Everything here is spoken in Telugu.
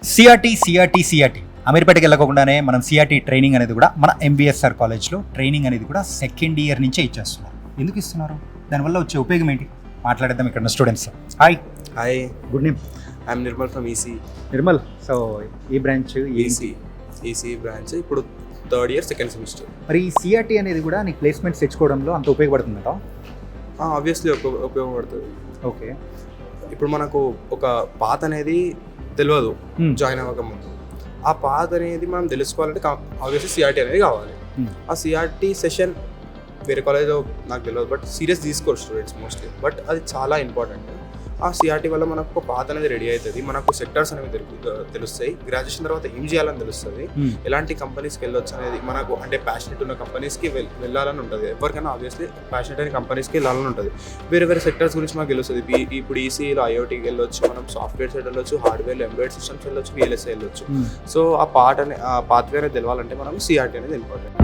సిఆర్టీ అమీర్పేటకి వెళ్ళకుండానే మనం సిఆర్టీ ట్రైనింగ్ అనేది కూడా మన ఎంబీఎస్ఆర్ కాలేజ్లో ట్రైనింగ్ అనేది కూడా సెకండ్ ఇయర్ నుంచే ఇచ్చేస్తున్నారు. ఎందుకు ఇస్తున్నారు, దానివల్ల వచ్చే ఉపయోగం ఏంటి మాట్లాడేద్దాం ఇక్కడ ఉన్న students. Hi good name. I'm Nirmal from EC. Nirmal, so ఈ బ్రాంచ్ ఈసీ బ్రాంచ్ ఇప్పుడు థర్డ్ ఇయర్ సెకండ్ సెమిస్టర్. మరి ఈ సిఆర్టీ అనేది కూడా నీకు ప్లేస్మెంట్స్ తెచ్చుకోవడంలో అంత ఉపయోగపడుతుందట? ఆబ్వియస్లీ ఉపయోగపడుతుంది. ఓకే, ఇప్పుడు మనకు ఒక పాత్ అనేది తెలియదు జాయిన్ అవ్వకముందు. ఆ పాత్ అనేది మనం తెలుసుకోవాలంటే ఆబ్వియస్లీ సిఆర్టీ అనేది కావాలి. ఆ సిఆర్టీ సెషన్ వేరే కాలేజ్లో నాకు తెలియదు, బట్ సీరియస్ తీసుకోరు స్టూడెంట్స్ మోస్ట్లీ. బట్ అది చాలా ఇంపార్టెంట్. ఆ సిఆర్టీ వల్ల మనకు ఒక పాత్ అనేది రెడీ అవుతుంది, మనకు సెక్టర్స్ అనేవి తెలుస్తాయి, గ్రాడ్యుయేషన్ తర్వాత ఏం చేయాలని తెలుస్తుంది, ఎలాంటి కంపెనీస్కి వెళ్ళొచ్చు అనేది మనకు, అంటే ప్యాషనెట్ ఉన్న కంపెనీస్కి వెళ్ళాలని ఉంటుంది. ఎవరికైనా ఆబ్వియస్లీ ప్యాషనెట్ అయిన కంపెనీస్కి వెళ్ళాలని ఉంటుంది. వేరే వేరే సెక్టర్స్ గురించి మనకు తెలుస్తుంది. ఇప్పుడు ఈసీలో ఐఓటీకి వెళ్ళొచ్చు, మనం సాఫ్ట్వేర్ సైడ్ వెళ్ళొచ్చు, హార్డ్వేర్ ఎంబెడెడ్ సిస్టమ్స్ వెళ్ళొచ్చు, విఎల్ఎస్ఐ వెళ్ళొచ్చు. సో ఆ పాత్వే అనేది తెలవాలంటే మనకు సిఆర్టీ అనేది ఇంపార్టెంట్.